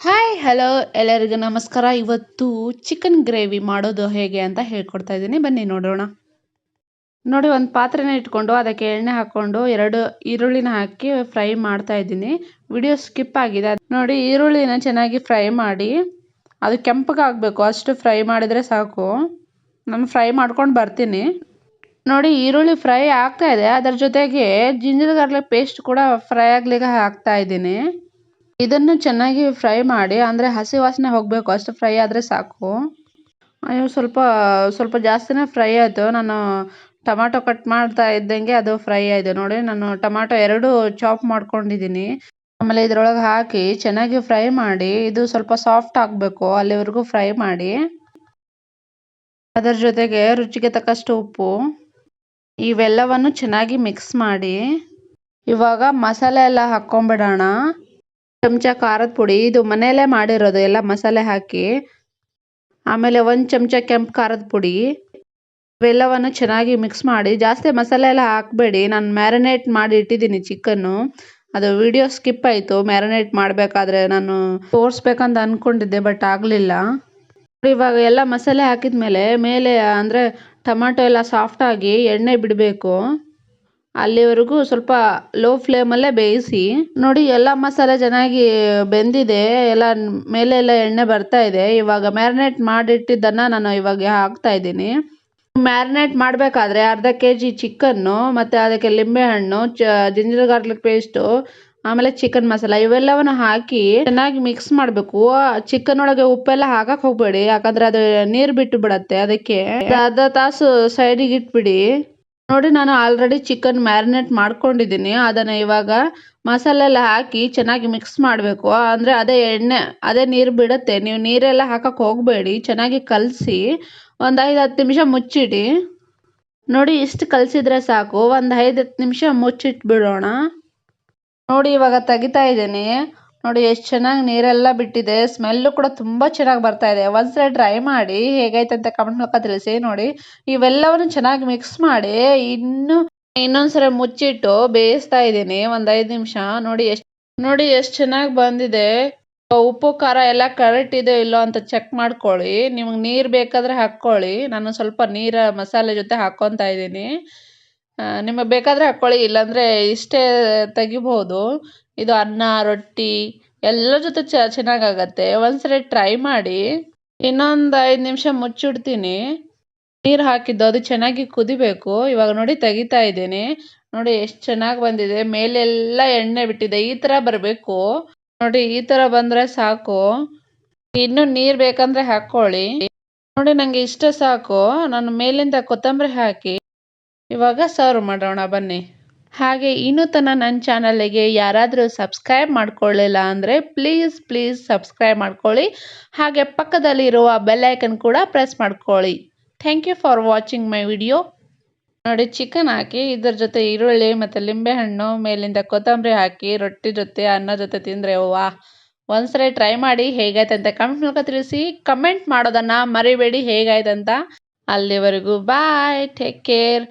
Hi hello ಎಲ್ಲರಿಗೂ ನಮಸ್ಕಾರ. ಇವತ್ತು ಚಿಕನ್ ಗ್ರೇವಿ ಮಾಡೋದು ಹೇಗೆ ಅಂತ ಹೇಳ್ಕೊಡ್ತಾ ಇದ್ದೀನಿ, ಬನ್ನಿ ನೋಡೋಣ. ನೋಡಿ, ಒಂದು ಪಾತ್ರೆನ ಇಟ್ಕೊಂಡು ಅದಕ್ಕೆ ಎಣ್ಣೆ ಹಾಕ್ಕೊಂಡು 2 ಈರುಳ್ಳಿನ ಹಾಕಿ ಫ್ರೈ ಮಾಡ್ತಾ ಇದ್ದೀನಿ. ವಿಡಿಯೋ ಸ್ಕಿಪ್ ಆಗಿದೆ. ನೋಡಿ, ಈರುಳ್ಳಿನ ಚೆನ್ನಾಗಿ ಫ್ರೈ ಮಾಡಿ ಅದು ಕೆಂಪಗಾಗಬೇಕು, ಅಷ್ಟು ಫ್ರೈ ಮಾಡಿದರೆ ಸಾಕು. ನಾನು ಫ್ರೈ ಮಾಡ್ಕೊಂಡು ಬರ್ತೀನಿ. ನೋಡಿ, ಈರುಳ್ಳಿ ಫ್ರೈ ಆಗ್ತಾ ಇದೆ, ಅದರ ಜೊತೆಗೆ ಜಿಂಜರ್ ಗಾರ್ಲಿಕ್ ಪೇಸ್ಟ್ ಕೂಡ ಫ್ರೈ ಆಗ್ಲಿಕ್ಕೆ ಹಾಕ್ತಾ ಇದ್ದೀನಿ. ಇದನ್ನು ಚೆನ್ನಾಗಿ ಫ್ರೈ ಮಾಡಿ, ಅಂದರೆ ಹಸಿ ವಾಸನೆ ಹೋಗಬೇಕು, ಅಷ್ಟು ಫ್ರೈ ಆದರೆ ಸಾಕು. ಅಯ್ಯೋ, ಸ್ವಲ್ಪ ಸ್ವಲ್ಪ ಜಾಸ್ತಿನೇ ಫ್ರೈ ಆಯಿತು. ನಾನು ಟೊಮಾಟೊ ಕಟ್ ಮಾಡ್ತಾ ಇದ್ದಂಗೆ ಅದು ಫ್ರೈ ಆಯಿತು. ನೋಡಿ, ನಾನು ಟೊಮಾಟೊ 2 ಚಾಪ್ ಮಾಡ್ಕೊಂಡಿದ್ದೀನಿ. ಆಮೇಲೆ ಇದರೊಳಗೆ ಹಾಕಿ ಚೆನ್ನಾಗಿ ಫ್ರೈ ಮಾಡಿ, ಇದು ಸ್ವಲ್ಪ ಸಾಫ್ಟ್ ಆಗಬೇಕು, ಅಲ್ಲಿವರೆಗೂ ಫ್ರೈ ಮಾಡಿ. ಅದರ ಜೊತೆಗೆ ರುಚಿಗೆ ತಕ್ಕಷ್ಟು ಉಪ್ಪು, ಇವೆಲ್ಲವನ್ನು ಚೆನ್ನಾಗಿ ಮಿಕ್ಸ್ ಮಾಡಿ. ಇವಾಗ ಮಸಾಲೆ ಎಲ್ಲ ಹಾಕ್ಕೊಂಬಿಡೋಣ. ಚಮಚ ಖಾರದ ಪುಡಿ, ಇದು ಮನೆಯಲ್ಲೇ ಮಾಡಿರೋದು, ಎಲ್ಲ ಮಸಾಲೆ ಹಾಕಿ. ಆಮೇಲೆ 1 ಚಮಚ ಕೆಂಪು ಖಾರದ ಪುಡಿ. ಇವೆಲ್ಲವನ್ನು ಚೆನ್ನಾಗಿ ಮಿಕ್ಸ್ ಮಾಡಿ. ಜಾಸ್ತಿ ಮಸಾಲೆ ಎಲ್ಲ ಹಾಕಬೇಡಿ, ನಾನು ಮ್ಯಾರಿನೇಟ್ ಮಾಡಿ ಇಟ್ಟಿದ್ದೀನಿ ಚಿಕನ್ನು. ಅದು ವಿಡಿಯೋ ಸ್ಕಿಪ್ ಆಯಿತು. ಮ್ಯಾರಿನೇಟ್ ಮಾಡಬೇಕಾದ್ರೆ ನಾನು ತೋರಿಸ್ಬೇಕಂತ ಅಂದ್ಕೊಂಡಿದ್ದೆ, ಬಟ್ ಆಗಲಿಲ್ಲ. ಇವಾಗ ಎಲ್ಲ ಮಸಾಲೆ ಹಾಕಿದ ಮೇಲೆ ಅಂದರೆ ಟೊಮಾಟೊ ಎಲ್ಲ ಸಾಫ್ಟಾಗಿ ಎಣ್ಣೆ ಬಿಡಬೇಕು. ಅಲ್ಲಿವರೆಗೂ ಸ್ವಲ್ಪ ಲೋ ಫ್ಲೇಮಲ್ಲೇ ಬೇಯಿಸಿ. ನೋಡಿ, ಎಲ್ಲ ಮಸಾಲೆ ಚೆನ್ನಾಗಿ ಬೆಂದಿದೆ, ಎಲ್ಲ ಮೇಲೆಲ್ಲ ಎಣ್ಣೆ ಬರ್ತಾ ಇದೆ. ಇವಾಗ ಮ್ಯಾರಿನೇಟ್ ಮಾಡಿಟ್ಟಿದ್ದನ್ನು ನಾನು ಇವಾಗ ಹಾಕ್ತಾ ಇದ್ದೀನಿ. ಮ್ಯಾರಿನೇಟ್ ಮಾಡಬೇಕಾದ್ರೆ ಅರ್ಧ kg ಚಿಕನ್ನು, ಮತ್ತು ಅದಕ್ಕೆ ಲಿಂಬೆಹಣ್ಣು, ಜಿಂಜರ್ ಗಾರ್ಲಿಕ್ ಪೇಸ್ಟು, ಆಮೇಲೆ ಚಿಕನ್ ಮಸಾಲ ಇವೆಲ್ಲವನ್ನು ಹಾಕಿ ಚೆನ್ನಾಗಿ ಮಿಕ್ಸ್ ಮಾಡಬೇಕು. ಚಿಕನ್ ಒಳಗೆ ಉಪ್ಪೆಲ್ಲ ಹಾಕಕ್ಕೆ ಹೋಗಬೇಡಿ, ಯಾಕಂದರೆ ಅದು ನೀರು ಬಿಟ್ಟು ಬಿಡತ್ತೆ. ಅದಕ್ಕೆ ಅರ್ಧ ತಾಸು ಸೈಡಿಗೆ ಇಟ್ಬಿಡಿ. ನೋಡಿ, ನಾನು ಆಲ್ರೆಡಿ ಚಿಕನ್ ಮ್ಯಾರಿನೇಟ್ ಮಾಡ್ಕೊಂಡಿದ್ದೀನಿ. ಅದನ್ನು ಇವಾಗ ಮಸಾಲೆ ಎಲ್ಲ ಹಾಕಿ ಚೆನ್ನಾಗಿ ಮಿಕ್ಸ್ ಮಾಡಬೇಕು. ಅಂದರೆ ಅದೇ ಎಣ್ಣೆ, ಅದೇ ನೀರು ಬಿಡುತ್ತೆ. ನೀವು ನೀರೆಲ್ಲ ಹಾಕಕ್ಕೆ ಹೋಗಬೇಡಿ, ಚೆನ್ನಾಗಿ ಕಲಸಿ ಒಂದು 5-10 ನಿಮಿಷ ಮುಚ್ಚಿಡಿ. ನೋಡಿ, ಇಷ್ಟು ಕಲಸಿದ್ರೆ ಸಾಕು. ಒಂದು 5-10 ನಿಮಿಷ ಮುಚ್ಚಿಟ್ಬಿಡೋಣ. ನೋಡಿ, ಇವಾಗ ತೆಗಿತಾ ಇದ್ದೀನಿ. ನೋಡಿ, ಎಷ್ಟು ಚೆನ್ನಾಗಿ ನೀರೆಲ್ಲ ಬಿಟ್ಟಿದೆ. ಸ್ಮೆಲ್ಲು ಕೂಡ ತುಂಬ ಚೆನ್ನಾಗಿ ಬರ್ತಾ ಇದೆ. ಒಂದ್ಸಲ ಟ್ರೈ ಮಾಡಿ, ಹೇಗಾಯ್ತು ಅಂತ ಕಮೆಂಟ್ ಮೂಲಕ ತಿಳಿಸಿ. ನೋಡಿ, ಇವೆಲ್ಲವನ್ನು ಚೆನ್ನಾಗಿ ಮಿಕ್ಸ್ ಮಾಡಿ ಇನ್ನೊಂದ್ಸಲ ಮುಚ್ಚಿಟ್ಟು ಬೇಯಿಸ್ತಾ ಇದ್ದೀನಿ ಒಂದು 5 ನಿಮಿಷ. ನೋಡಿ ಎಷ್ಟು ಚೆನ್ನಾಗಿ ಬಂದಿದೆ. ಉಪ್ಪು ಖಾರ ಎಲ್ಲ ಕರೆಕ್ಟ್ ಇದೆ ಇಲ್ಲೋ ಅಂತ ಚೆಕ್ ಮಾಡ್ಕೊಳ್ಳಿ. ನಿಮಗೆ ನೀರು ಬೇಕಾದರೆ ಹಾಕ್ಕೊಳ್ಳಿ. ನಾನು ಸ್ವಲ್ಪ ನೀರು ಮಸಾಲೆ ಜೊತೆ ಹಾಕ್ಕೊತಾ ಇದ್ದೀನಿ. ನಿಮಗೆ ಬೇಕಾದರೆ ಹಾಕ್ಕೊಳ್ಳಿ, ಇಲ್ಲಾಂದರೆ ಇಷ್ಟೇ ತೆಗಿಬೋದು. ಇದು ಅನ್ನ, ರೊಟ್ಟಿ ಎಲ್ಲ ಜೊತೆ ಚೆನ್ನಾಗಾಗತ್ತೆ. ಒಂದ್ಸರಿ ಟ್ರೈ ಮಾಡಿ. ಇನ್ನೊಂದು 5 ನಿಮಿಷ ಮುಚ್ಚಿಡ್ತೀನಿ. ನೀರು ಹಾಕಿದ್ದು ಅದು ಚೆನ್ನಾಗಿ ಕುದಿಬೇಕು. ಇವಾಗ ನೋಡಿ, ತೆಗಿತಾ ಇದ್ದೀನಿ. ನೋಡಿ, ಎಷ್ಟು ಚೆನ್ನಾಗಿ ಬಂದಿದೆ. ಮೇಲೆಲ್ಲ ಎಣ್ಣೆ ಬಿಟ್ಟಿದೆ. ಈ ಥರ ಬರಬೇಕು. ನೋಡಿ, ಈ ಥರ ಬಂದರೆ ಸಾಕು. ಇನ್ನೂ ನೀರು ಬೇಕಂದರೆ ಹಾಕ್ಕೊಳ್ಳಿ. ನೋಡಿ, ನನಗೆ ಇಷ್ಟ ಸಾಕು. ನಾನು ಮೇಲಿಂದ ಕೊತ್ತಂಬರಿ ಹಾಕಿ ಇವಾಗ ಸರ್ವ್ ಮಾಡೋಣ, ಬನ್ನಿ. ಹಾಗೆ ಇನ್ನೂ ತನಕ ನನ್ನ ಚಾನಲ್ಗೆ ಯಾರಾದರೂ ಸಬ್ಸ್ಕ್ರೈಬ್ ಮಾಡ್ಕೊಳ್ಳಿಲ್ಲ ಅಂದರೆ ಪ್ಲೀಸ್ ಸಬ್ಸ್ಕ್ರೈಬ್ ಮಾಡ್ಕೊಳ್ಳಿ. ಹಾಗೆ ಪಕ್ಕದಲ್ಲಿರುವ ಬೆಲ್ ಐಕನ್ ಕೂಡ ಪ್ರೆಸ್ ಮಾಡ್ಕೊಳ್ಳಿ. Thank you for watching my video. ನೋಡಿ, ಚಿಕನ್ ಹಾಕಿ ಇದರ ಜೊತೆ ಈರುಳ್ಳಿ ಮತ್ತು ಲಿಂಬೆಹಣ್ಣು, ಮೇಲಿಂದ ಕೊತ್ತಂಬರಿ ಹಾಕಿ ರೊಟ್ಟಿ ಜೊತೆ, ಅನ್ನ ಜೊತೆ ತಿಂದರೆ ವಾ. ಒಂದ್ಸರಿ ಟ್ರೈ ಮಾಡಿ, ಹೇಗಾಯ್ತು ಅಂತ ಕಮೆಂಟ್ ಮೂಲಕ ತಿಳಿಸಿ. ಕಮೆಂಟ್ ಮಾಡೋದನ್ನು ಮರಿಬೇಡಿ ಹೇಗಾಯ್ತು ಅಂತ. ಅಲ್ಲಿವರೆಗೂ ಬಾಯ್, ಟೇಕ್ ಕೇರ್.